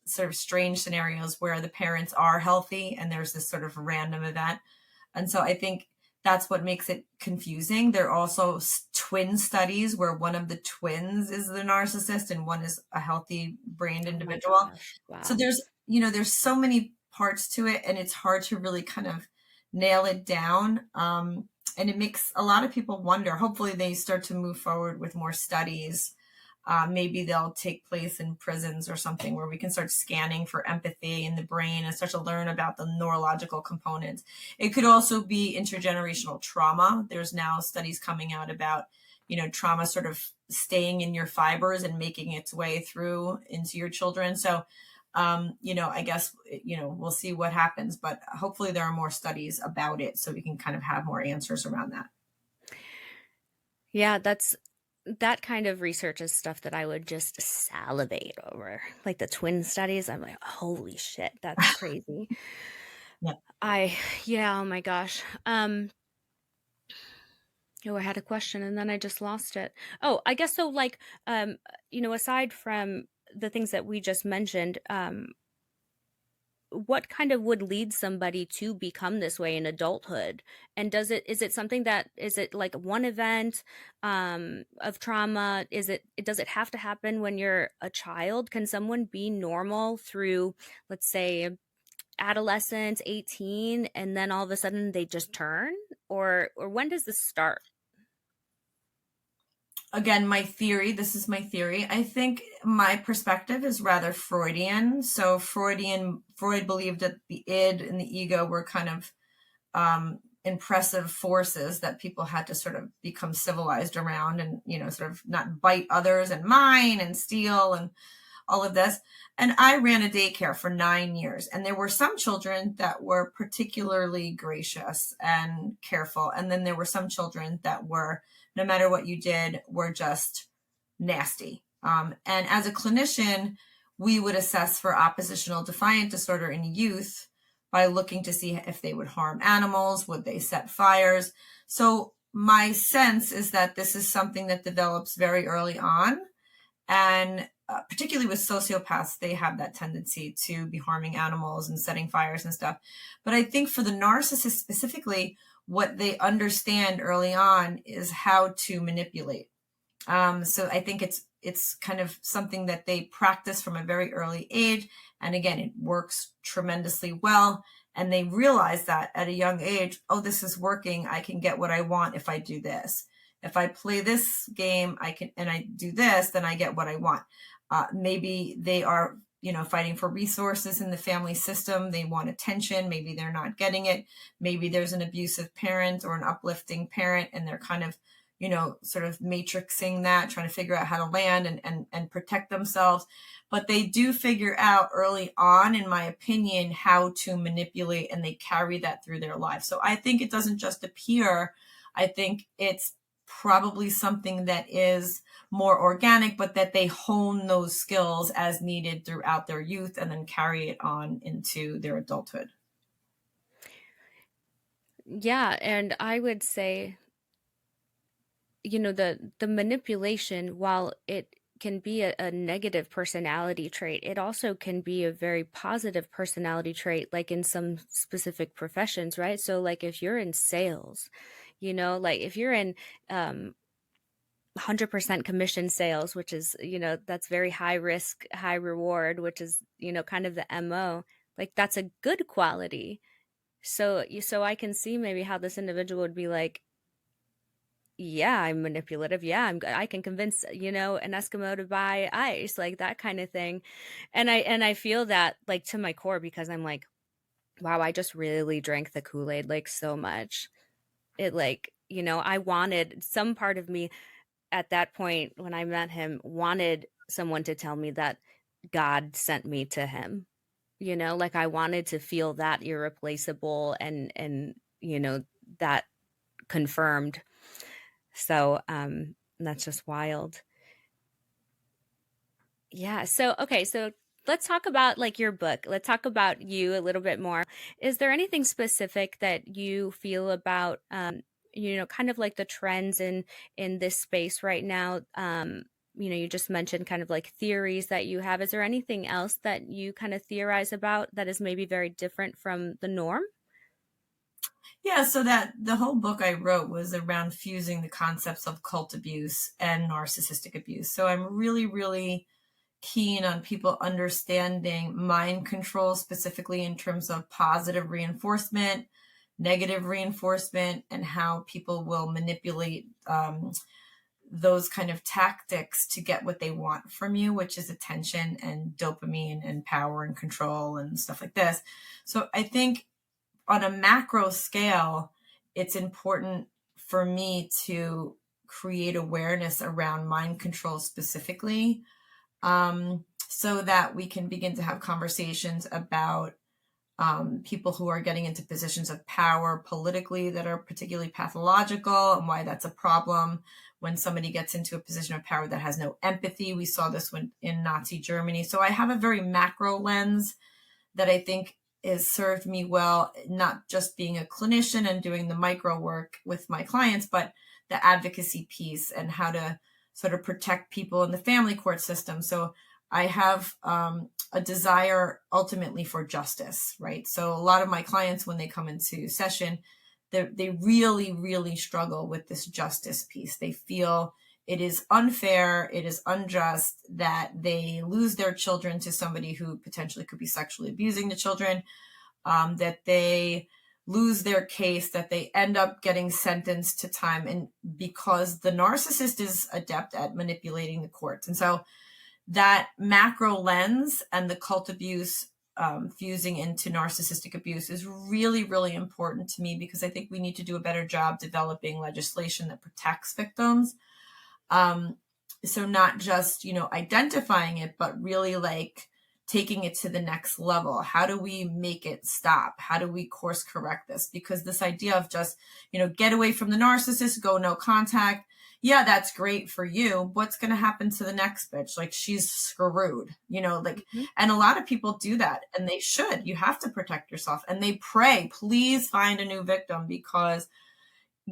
sort of strange scenarios where the parents are healthy and there's this sort of random event. And so I think that's what makes it confusing. There are also twin studies where one of the twins is the narcissist and one is a healthy brained individual. Wow. So there's so many parts to it, and it's hard to really kind of nail it down. And it makes a lot of people wonder. Hopefully they start to move forward with more studies. Maybe they'll take place in prisons or something where we can start scanning for empathy in the brain and start to learn about the neurological components. It could also be intergenerational trauma. There's now studies coming out about, trauma sort of staying in your fibers and making its way through into your children. So, I guess, we'll see what happens, but hopefully there are more studies about it so we can kind of have more answers around that. Yeah, that kind of research is stuff that I would just salivate over. Like the twin studies, I'm like, holy shit, that's crazy. Yeah. Oh my gosh. I had a question and then I just lost it. Oh, I guess so. Like, aside from the things that we just mentioned, what kind of would lead somebody to become this way in adulthood? And is it something that, is it like one event of trauma? Does it have to happen when you're a child? Can someone be normal through, let's say, adolescence, 18, and then all of a sudden they just turn? Or when does this start? again, this is my theory. I think my perspective is rather Freudian. So Freud believed that the id and the ego were kind of impressive forces that people had to sort of become civilized around, and, sort of not bite others and mine and steal and all of this. And I ran a daycare for 9 years, and there were some children that were particularly gracious and careful. And then there were some children that were, no matter what you did, were just nasty. And as a clinician, we would assess for oppositional defiant disorder in youth by looking to see if they would harm animals, would they set fires. So my sense is that this is something that develops very early on. And particularly with sociopaths, they have that tendency to be harming animals and setting fires and stuff. But I think for the narcissist specifically, what they understand early on is how to manipulate. So I think it's kind of something that they practice from a very early age. And again, it works tremendously well. And they realize that at a young age, oh, this is working. I can get what I want if I do this. If I play this game, and I do this, then I get what I want. Maybe they are, fighting for resources in the family system. They want attention. Maybe they're not getting it. Maybe there's an abusive parent or an uplifting parent, and they're kind of, sort of matrixing that, trying to figure out how to land and protect themselves. But they do figure out early on, in my opinion, how to manipulate, and they carry that through their life. So I think it doesn't just appear. I think it's probably something that is more organic, but that they hone those skills as needed throughout their youth and then carry it on into their adulthood. Yeah, and I would say, the manipulation, while it can be a negative personality trait, it also can be a very positive personality trait, like in some specific professions, right? So like if you're in sales, like if you're in 100% commission sales, which is, that's very high risk, high reward, which is, kind of the MO, like that's a good quality. So I can see maybe how this individual would be like, yeah, I'm manipulative. Yeah, I can convince, an Eskimo to buy ice, like that kind of thing. And I feel that like to my core, because I'm like, wow, I just really drank the Kool-Aid like so much. It like, I wanted, some part of me at that point when I met him wanted someone to tell me that God sent me to him. Like I wanted to feel that irreplaceable and that confirmed. So that's just wild. Yeah. So, okay. So let's talk about like your book. Let's talk about you a little bit more. Is there anything specific that you feel about, kind of like the trends in this space right now? You just mentioned kind of like theories that you have. Is there anything else that you kind of theorize about that is maybe very different from the norm? Yeah, so that the whole book I wrote was around fusing the concepts of cult abuse and narcissistic abuse. So I'm really, really keen on people understanding mind control, specifically in terms of positive reinforcement, negative reinforcement, and how people will manipulate those kind of tactics to get what they want from you, which is attention and dopamine and power and control and stuff like this. So I think on a macro scale, it's important for me to create awareness around mind control specifically, so that we can begin to have conversations about people who are getting into positions of power politically that are particularly pathological, and why that's a problem when somebody gets into a position of power that has no empathy. We saw this in Nazi Germany. So I have a very macro lens that I think has served me well, not just being a clinician and doing the micro work with my clients, but the advocacy piece and how to sort of protect people in the family court system. So I have a desire ultimately for justice, right? So a lot of my clients, when they come into session, they really, really struggle with this justice piece. They feel it is unfair, it is unjust that they lose their children to somebody who potentially could be sexually abusing the children, that they lose their case, that they end up getting sentenced to time, and because the narcissist is adept at manipulating the courts. And so that macro lens and the cult abuse fusing into narcissistic abuse is really, really important to me, because I think we need to do a better job developing legislation that protects victims. So not just, identifying it, but really like taking it to the next level. How do we make it stop? How do we course correct this? Because this idea of just, get away from the narcissist, go no contact. Yeah, that's great for you. What's going to happen to the next bitch? Like, she's screwed, and a lot of people do that, and they should. You have to protect yourself, and they pray, please find a new victim, because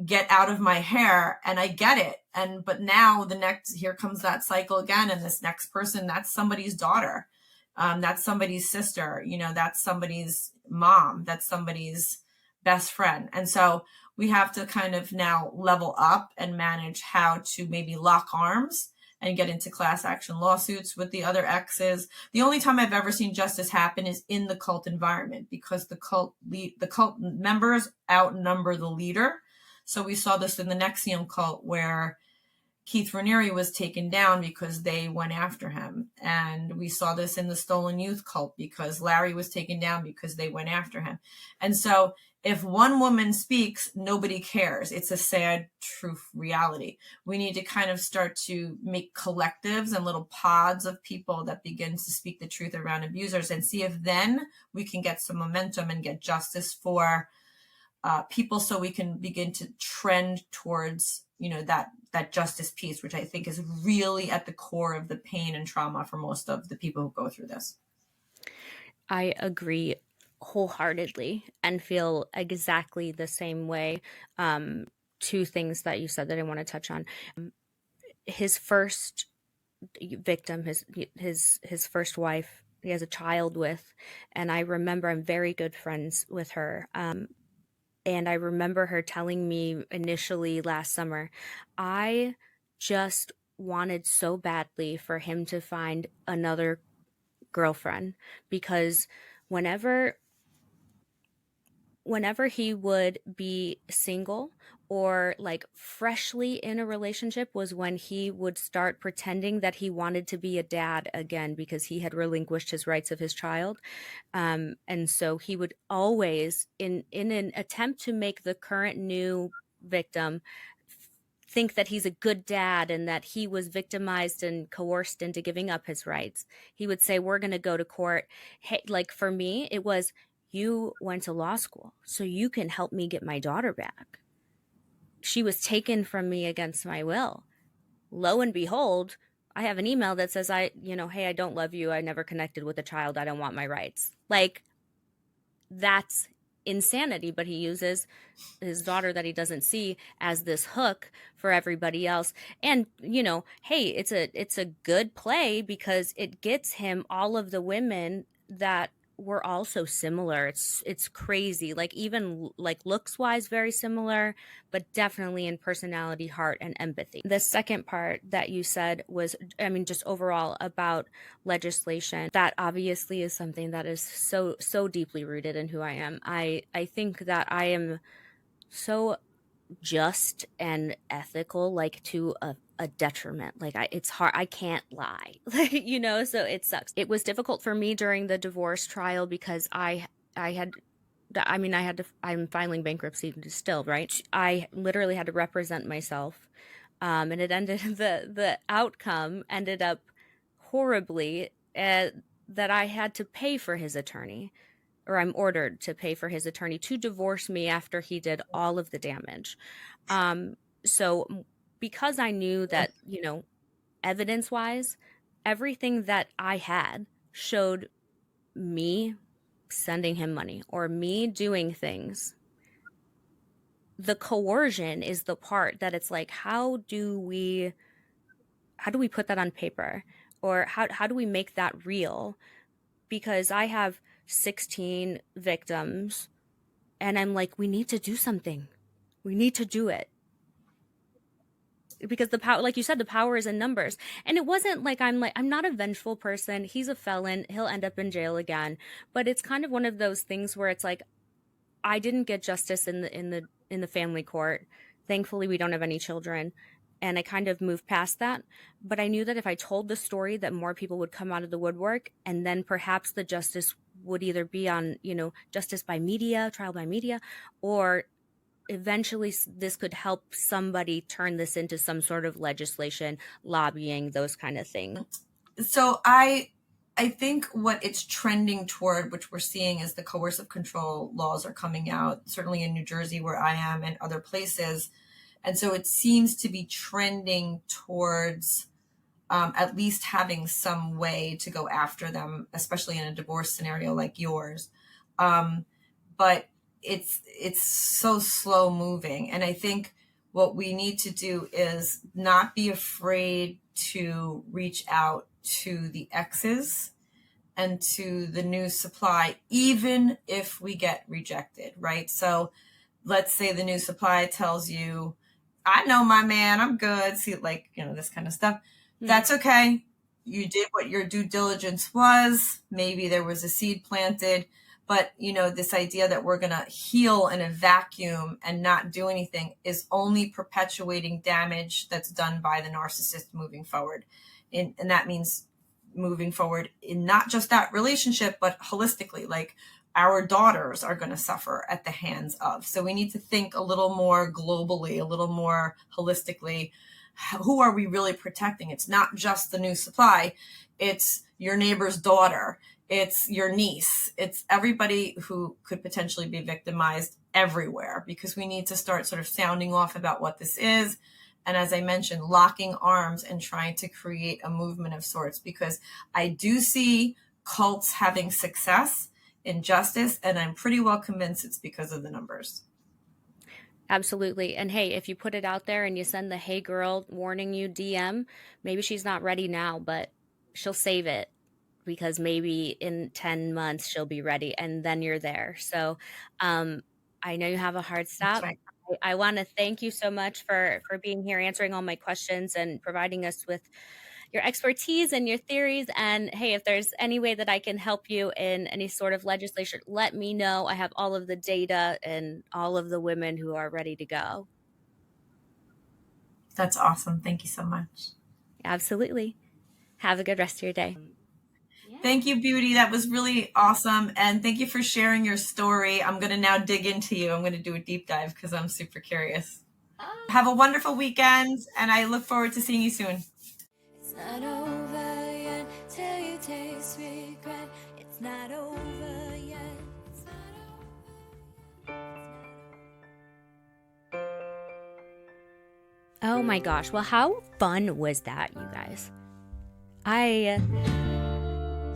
get out of my hair. And I get it. But now here comes that cycle again. And this next person, that's somebody's daughter. That's somebody's sister, that's somebody's mom, that's somebody's best friend. And so we have to kind of now level up and manage how to maybe lock arms and get into class action lawsuits with the other exes. The only time I've ever seen justice happen is in the cult environment, because the cult members outnumber the leader. So we saw this in the Nexium cult, where Keith Raniere was taken down because they went after him. And we saw this in the Stolen Youth cult, because Larry was taken down because they went after him. And so if one woman speaks, nobody cares. It's a sad truth reality. We need to kind of start to make collectives and little pods of people that begins to speak the truth around abusers, and see if then we can get some momentum and get justice for people, so we can begin to trend towards, that justice piece, which I think is really at the core of the pain and trauma for most of the people who go through this. I agree wholeheartedly and feel exactly the same way. Two things that you said that I want to touch on. His first victim, his first wife, he has a child with, and I remember I'm very good friends with her. And I remember her telling me initially last summer, I just wanted so badly for him to find another girlfriend, because whenever he would be single or like freshly in a relationship was when he would start pretending that he wanted to be a dad again, because he had relinquished his rights of his child. And so he would always, in an attempt to make the current new victim think that he's a good dad and that he was victimized and coerced into giving up his rights, he would say, we're going to go to court. Hey, like for me, it was, you went to law school, so you can help me get my daughter back. She was taken from me against my will. Lo and behold, I have an email that says, hey, I don't love you. I never connected with a child. I don't want my rights. Like, that's insanity. But he uses his daughter that he doesn't see as this hook for everybody else. And, hey, it's a good play, because it gets him all of the women that were also similar. It's crazy. Like, even like looks wise, very similar, but definitely in personality, heart, and empathy. The second part that you said was, just overall about legislation. That obviously is something that is so deeply rooted in who I am. I think that I am so just and ethical, like to a detriment. Like, it's hard. I can't lie, so it sucks. It was difficult for me during the divorce trial, because I'm filing bankruptcy still, right? I literally had to represent myself. And it ended, the outcome ended up horribly, that I had to pay for his attorney, or I'm ordered to pay for his attorney to divorce me after he did all of the damage. So because I knew that, evidence-wise, everything that I had showed me sending him money or me doing things. The coercion is the part that it's like, how do we put that on paper? Or how do we make that real? Because I have 16 victims, and I'm like, we need to do something. We need to do it. Because the power, like you said, the power is in numbers. And it wasn't like, I'm not a vengeful person. He's a felon. He'll end up in jail again. But it's kind of one of those things where it's like, I didn't get justice in the family court. Thankfully, we don't have any children, and I kind of moved past that. But I knew that if I told the story, that more people would come out of the woodwork, and then perhaps the justice would either be on, justice by media, trial by media, or eventually this could help somebody turn this into some sort of legislation, lobbying, those kind of things. So I think what it's trending toward, which we're seeing, is the coercive control laws are coming out, certainly in New Jersey where I am and other places. And so it seems to be trending towards at least having some way to go after them, especially in a divorce scenario like yours. But it's so slow moving. And I think what we need to do is not be afraid to reach out to the exes and to the new supply, even if we get rejected, right? So let's say the new supply tells you, I know my man, I'm good. See, like, this kind of stuff. That's okay. You did what your due diligence was. Maybe there was a seed planted, but this idea that we're going to heal in a vacuum and not do anything is only perpetuating damage that's done by the narcissist moving forward. And that means moving forward in not just that relationship, but holistically, like our daughters are going to suffer at the hands of. So we need to think a little more globally, a little more holistically. Who are we really protecting? It's not just the new supply. It's your neighbor's daughter. It's your niece. It's everybody who could potentially be victimized everywhere, because we need to start sort of sounding off about what this is. And as I mentioned, locking arms and trying to create a movement of sorts, because I do see cults having success in justice, and I'm pretty well convinced it's because of the numbers. Absolutely. And hey, if you put it out there and you send the "hey girl" warning you DM, maybe she's not ready now, but she'll save it, because maybe in 10 months she'll be ready, and then you're there. So I know you have a hard stop. That's right. I want to thank you so much for being here, answering all my questions, and providing us with your expertise and your theories. And hey, if there's any way that I can help you in any sort of legislation, let me know. I have all of the data and all of the women who are ready to go. That's awesome. Thank you so much. Absolutely. Have a good rest of your day. Thank you, Beauty. That was really awesome. And thank you for sharing your story. I'm going to now dig into you. I'm going to do a deep dive because I'm super curious. Have a wonderful weekend, and I look forward to seeing you soon. It's not over yet till you taste regret. It's not over yet. It's not over. Oh my gosh. Well, how fun was that, you guys?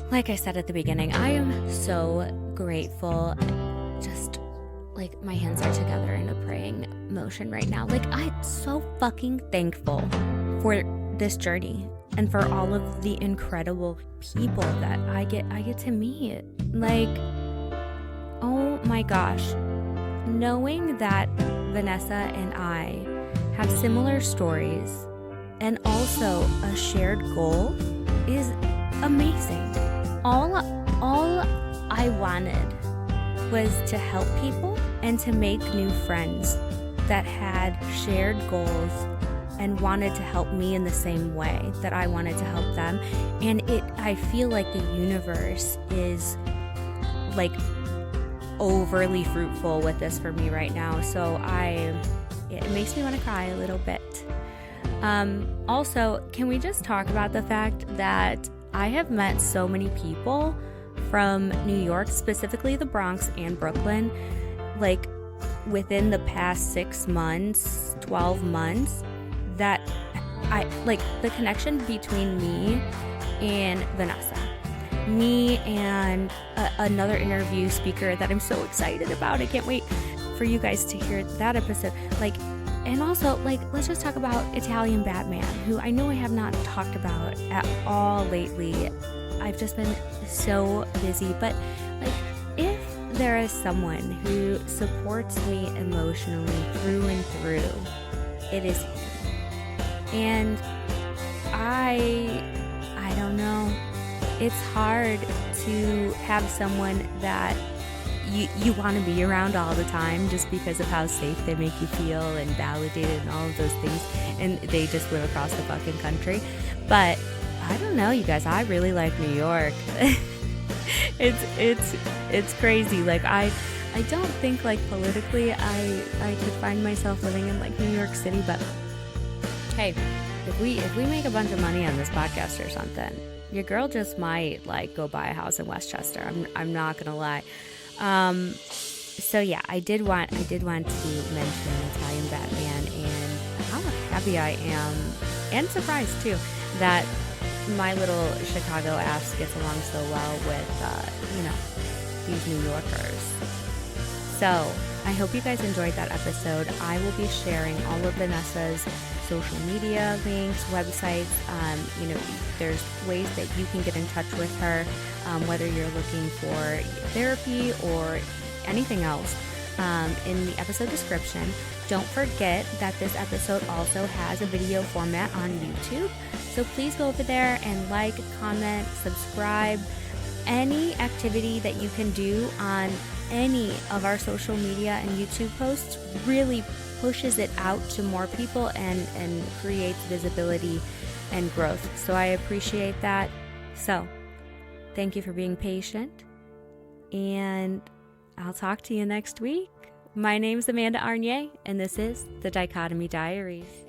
Like I said at the beginning, I am so grateful. Just like my hands are together in a praying motion right now. Like, I'm so fucking thankful for this journey and for all of the incredible people that I get to meet. Like, oh my gosh, knowing that Vanessa and I have similar stories and also a shared goal is amazing. All I wanted was to help people and to make new friends that had shared goals and wanted to help me in the same way that I wanted to help them. And I feel like the universe is like overly fruitful with this for me right now. So it makes me want to cry a little bit. Also, can we just talk about the fact that I have met so many people from New York, specifically the Bronx and Brooklyn, like within the past 6 months, 12 months, that I like the connection between me and Vanessa, me and another interview speaker that I'm so excited about. I can't wait for you guys to hear that episode. And also, let's just talk about Italian Batman, who I know I have not talked about at all lately. I've just been so busy. But, if there is someone who supports me emotionally through and through, it is him. And I don't know. It's hard to have someone that you want to be around all the time just because of how safe they make you feel and validated and all of those things, and they just live across the fucking country. But I don't know, you guys, I really like New York. It's crazy. Like I don't think like politically I could find myself living in like New York City, but hey, if we make a bunch of money on this podcast or something, your girl just might like go buy a house in Westchester. I'm not gonna lie. So yeah, I did want to mention Italian Batman and how happy I am and surprised too that my little Chicago ass gets along so well with these New Yorkers. So I hope you guys enjoyed that episode. I will be sharing all of Vanessa's social media links, websites. There's ways that you can get in touch with her, whether you're looking for therapy or anything else. In the episode description, don't forget that this episode also has a video format on YouTube. So please go over there and like, comment, subscribe. Any activity that you can do on any of our social media and YouTube posts really pushes it out to more people and creates visibility and growth. So I appreciate that. So thank you for being patient, and I'll talk to you next week. My name's Amanda Arnier, and this is the Dichotomy Diaries.